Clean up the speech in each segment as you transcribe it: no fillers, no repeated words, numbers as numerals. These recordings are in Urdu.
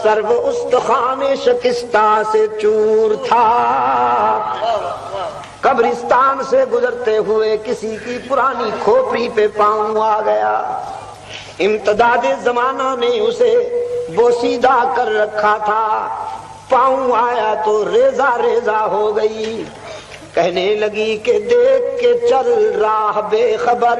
سر وہ استخوان شکستہ سے چور تھا. قبرستان سے گزرتے ہوئے کسی کی پرانی کھوپڑی پہ پاؤں آ گیا. امتداد زمانہ نے اسے بوسیدہ کر رکھا تھا. پاؤں آیا تو ریزہ ریزہ ہو گئی. کہنے لگی کہ دیکھ کے چل راہ بے خبر.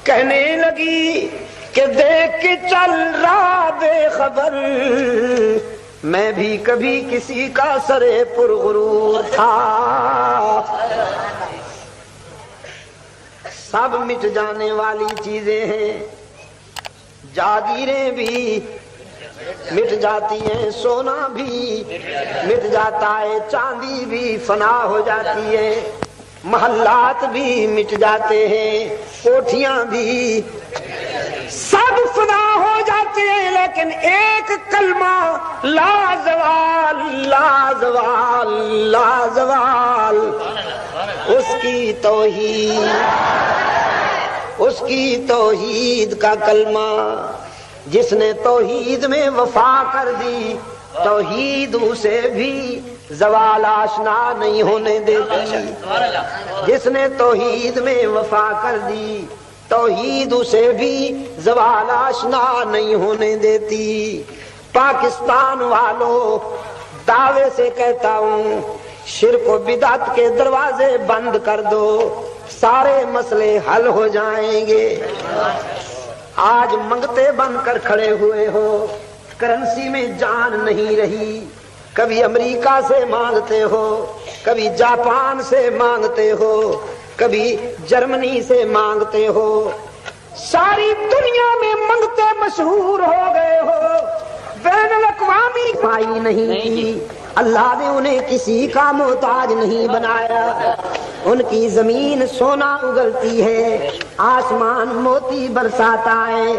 کہنے لگی کہ دیکھ کے چل راہ بے خبر. میں بھی کبھی کسی کا سرے پرغرور تھا. سب مٹ جانے والی چیزیں ہیں. جاگیریں بھی مٹ جاتی ہیں, سونا بھی مٹ جاتا ہے, چاندی بھی فنا ہو جاتی ہے, محلات بھی مٹ جاتے ہیں, کوٹھیاں بھی سب فنا ہو جاتے ہیں, لیکن ایک کلمہ لا زوال لا زوال لا زوال, اس کی توحید, اس کی توحید کا کلمہ. جس نے توحید میں وفا کر دی, توحید اسے بھی زوال آشنا نہیں ہونے دیتی. جس نے توحید میں وفا کر دی, توحید اسے بھی زوال آشنا نہیں ہونے دیتی. پاکستان والوں, دعوے سے کہتا ہوں, شرک و بدعت کے دروازے بند کر دو, سارے مسئلے حل ہو جائیں گے. آج منگتے بن کر کھڑے ہوئے ہو, کرنسی میں جان نہیں رہی. کبھی امریکہ سے مانگتے ہو, کبھی جاپان سے مانگتے ہو, کبھی جرمنی سے مانگتے ہو. ساری دنیا میں منگتے مشہور ہو گئے ہو. بین الاقوامی پائی نہیں کی. اللہ نے انہیں کسی کا محتاج نہیں بنایا. ان کی زمین سونا اگلتی ہے, آسمان موتی برساتا ہے.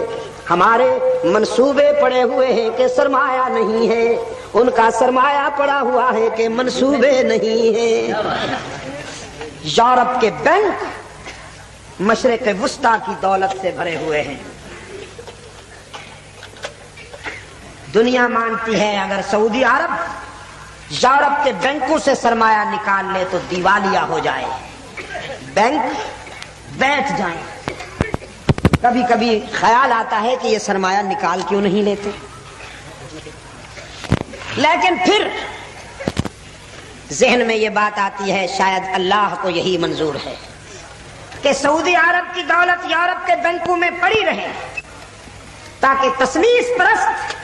ہمارے منصوبے پڑے ہوئے ہیں کہ سرمایہ نہیں ہے, ان کا سرمایہ پڑا ہوا ہے کہ منصوبے نہیں ہیں. یورپ کے بینک مشرق وسطی کی دولت سے بھرے ہوئے ہیں. دنیا مانتی ہے اگر سعودی عرب یورپ کے بینکوں سے سرمایہ نکال لے تو دیوالیہ ہو جائے, بینک بیٹھ جائیں. کبھی کبھی خیال آتا ہے کہ یہ سرمایہ نکال کیوں نہیں لیتے, لیکن پھر ذہن میں یہ بات آتی ہے شاید اللہ کو یہی منظور ہے کہ سعودی عرب کی دولت یورپ کے بینکوں میں پڑی رہے, تاکہ تسلیس پرست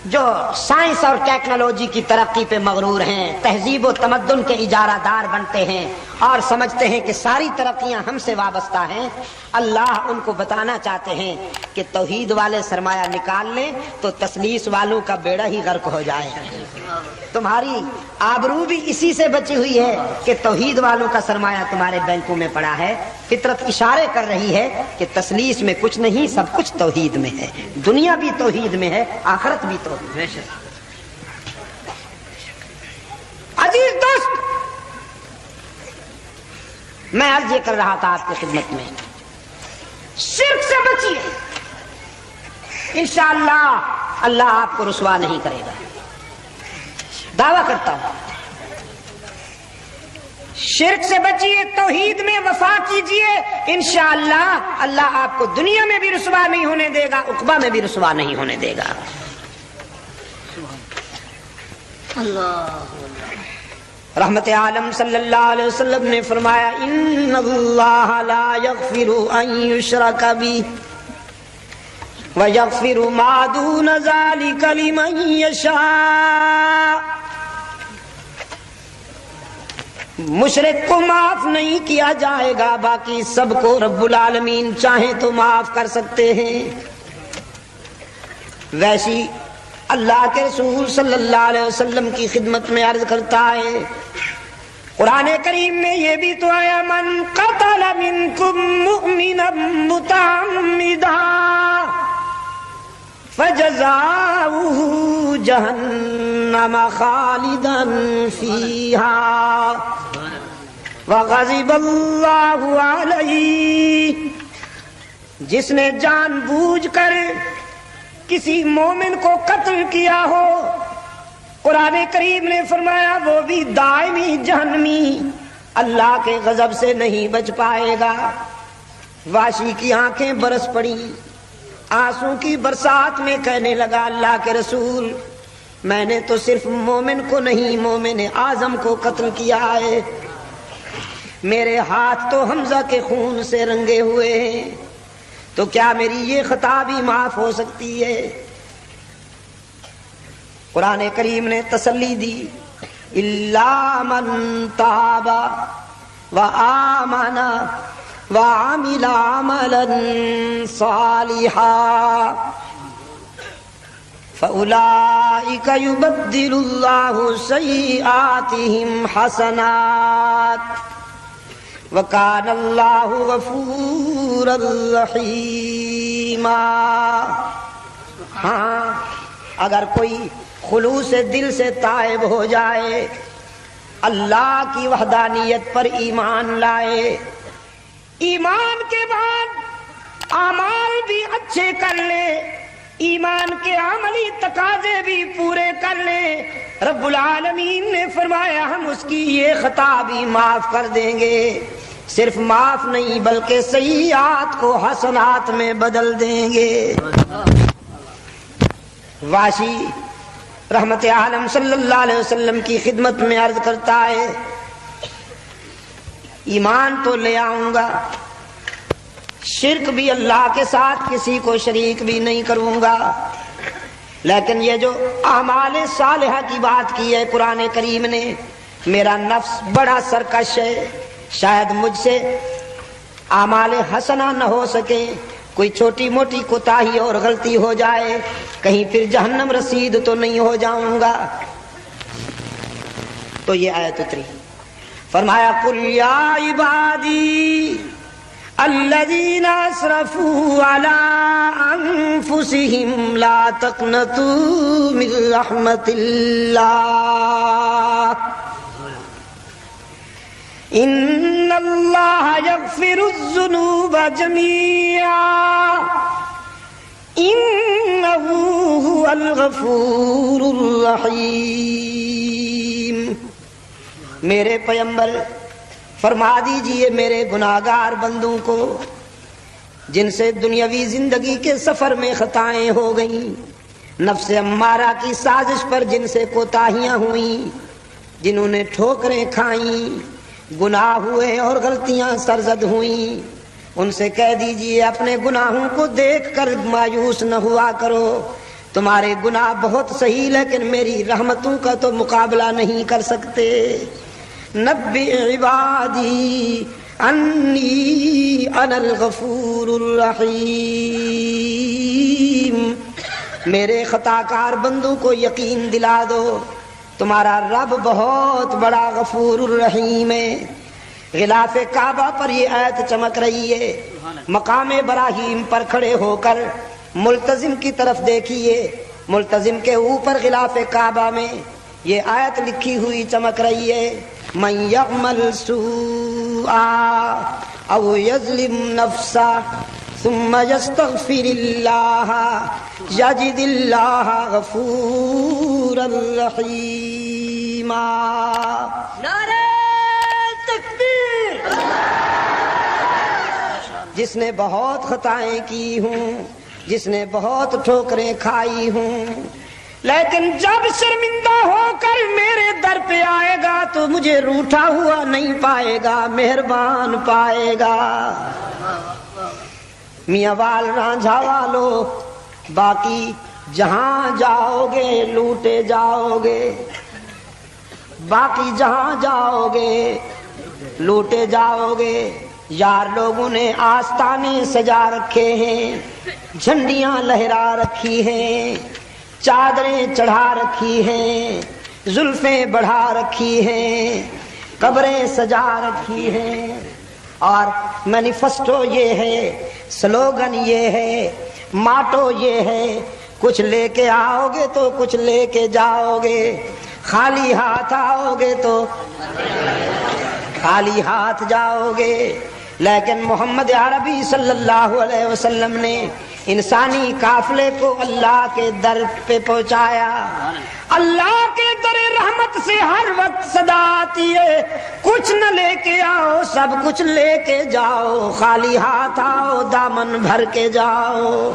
جو سائنس اور ٹیکنالوجی کی ترقی پہ مغرور ہیں, تہذیب و تمدن کے اجارہ دار بنتے ہیں اور سمجھتے ہیں کہ ساری ترقیاں ہم سے وابستہ ہیں, اللہ ان کو بتانا چاہتے ہیں کہ توحید والے سرمایہ نکال لیں تو تسلیس والوں کا بیڑا ہی غرق ہو جائے. تمہاری آبرو بھی اسی سے بچی ہوئی ہے کہ توحید والوں کا سرمایہ تمہارے بینکوں میں پڑا ہے. فطرت اشارے کر رہی ہے کہ تسلیس میں کچھ نہیں, سب کچھ توحید میں ہے. دنیا بھی توحید میں ہے, آخرت بھی توحید میں ہے. عزیز دوست, میں عرض یہ کر رہا تھا آپ کی خدمت میں, شرک سے بچیے, انشاءاللہ اللہ آپ کو رسوا نہیں کرے گا. دعویٰ کرتا ہوں, شرک سے بچیے, توحید میں وفا کیجیے, انشاءاللہ اللہ آپ کو دنیا میں بھی رسوا نہیں ہونے دے گا, عقبہ میں بھی رسوا نہیں ہونے دے گا. رحمت عالم صلی اللہ علیہ وسلم نے فرمایا, ان اللہ لا یغفر ان یشرک بہ ویغفر ما دون ذلک لمن یشاء. مشرک کو معاف نہیں کیا جائے گا, باقی سب کو رب العالمین چاہیں تو معاف کر سکتے ہیں. ویسی اللہ کے رسول صلی اللہ علیہ وسلم کی خدمت میں عرض کرتا ہے, قرآن کریم میں یہ بھی تو آیا, من قتل منکم مؤمنا متعمدا فجزاؤہ جہنم خالدا فیہا وغضب اللہ علیہ. جس نے جان بوجھ کر کسی مومن کو قتل کیا ہو، قرآن کریم نے فرمایا وہ بھی دائمی جہنمی، اللہ کے غضب سے نہیں بچ پائے گا۔ واشی کی آنکھیں برس پڑی، آنسوں کی برسات میں کہنے لگا اللہ کے رسول میں نے تو صرف مومن کو نہیں مومن اعظم کو قتل کیا ہے، میرے ہاتھ تو حمزہ کے خون سے رنگے ہوئے ہیں، تو کیا میری یہ خطا بھی معاف ہو سکتی ہے؟ قرآن کریم نے تسلی دی، الا من تاب وآمن وعمل عملا صالحا فأولئك يبدل الله سيئاتهم حسنات وكان الله غفورا رحيما۔ ہاں اگر کوئی خلوص دل سے تائب ہو جائے، اللہ کی وحدانیت پر ایمان لائے، ایمان کے بعد اعمال بھی اچھے کر لے، ایمان کے عملی تقاضے بھی پورے کر لے، رب العالمین نے فرمایا ہم اس کی یہ خطا بھی معاف کر دیں گے، صرف معاف نہیں بلکہ سیئات کو حسنات میں بدل دیں گے۔ واشی رحمت عالم صلی اللہ علیہ وسلم کی خدمت میں عرض کرتا ہے ایمان تو لے آؤں گا، شرک بھی اللہ کے ساتھ کسی کو شریک بھی نہیں کروں گا، لیکن یہ جو اعمال صالحہ کی بات کی ہے قرآن کریم نے، میرا نفس بڑا سرکش ہے، شاید مجھ سے اعمال حسنہ نہ ہو سکے، کوئی چھوٹی موٹی کوتاہی اور غلطی ہو جائے، کہیں پھر جہنم رسید تو نہیں ہو جاؤں گا۔ تو یہ آیت اتری، فرمایا قل یا عبادی الذین اسرفوا علی انفسہم لا تقنطوا من رحمت اللہ ان اللہ یغفر الذنوب جمیعا انہ هو الغفور الرحیم۔ میرے پیغمبر فرما دیجئے میرے گناہگار بندوں کو جن سے دنیاوی زندگی کے سفر میں خطائیں ہو گئیں، نفس امارہ کی سازش پر جن سے کوتاہیاں ہوئیں، جنہوں نے ٹھوکریں کھائیں، گناہ ہوئے اور غلطیاں سرزد ہوئیں، ان سے کہہ دیجئے اپنے گناہوں کو دیکھ کر مایوس نہ ہوا کرو، تمہارے گناہ بہت صحیح لیکن میری رحمتوں کا تو مقابلہ نہیں کر سکتے۔ نبئ عبادی انی انا الغفور الرحیم، میرے خطا کار بندوں کو یقین دلا دو تمہارا رب بہت بڑا غفور الرحیم ہے۔ غلاف کعبہ پر یہ آیت چمک رہی ہے، مقام ابراہیم پر کھڑے ہو کر ملتزم کی طرف دیکھیے، ملتزم کے اوپر غلاف کعبہ میں یہ آیت لکھی ہوئی چمک رہی ہے، من یعمل سوءا او یظلم نفسا ثم یستغفر اللہ یجد اللہ غفورا رحیما۔ نعرہ تکبیر۔ جس نے بہت خطائیں کی ہوں، جس نے بہت ٹھوکریں کھائی ہوں، لیکن جب شرمندہ ہو کر میرے در پہ آئے گا تو مجھے روٹھا ہوا نہیں پائے گا، مہربان پائے گا۔ میاں وال رانجھا والو باقی جہاں جاؤ گے لوٹے جاؤ گے، باقی جہاں جاؤ گے لوٹے جاؤ گے۔ یار لوگوں نے آستانے سجا رکھے ہیں، جھنڈیاں لہرا رکھی ہیں، چادریں چڑھا رکھی ہیں، زلفیں بڑھا رکھی ہیں، قبریں سجا رکھی ہیں، اور مینیفیسٹو یہ ہے، سلوگن یہ ہے، ماٹو یہ ہے، کچھ لے کے آؤ گے تو کچھ لے کے جاؤ گے، خالی ہاتھ آؤ گے تو خالی ہاتھ جاؤ گے۔ لیکن محمد عربی صلی اللہ علیہ وسلم نے انسانی قافلے کو اللہ کے در پہ پہنچایا. اللہ کے در رحمت سے ہر وقت صدا آتی ہے، کچھ نہ لے کے آؤ سب کچھ لے کے جاؤ، خالی ہاتھ آؤ دامن بھر کے جاؤ.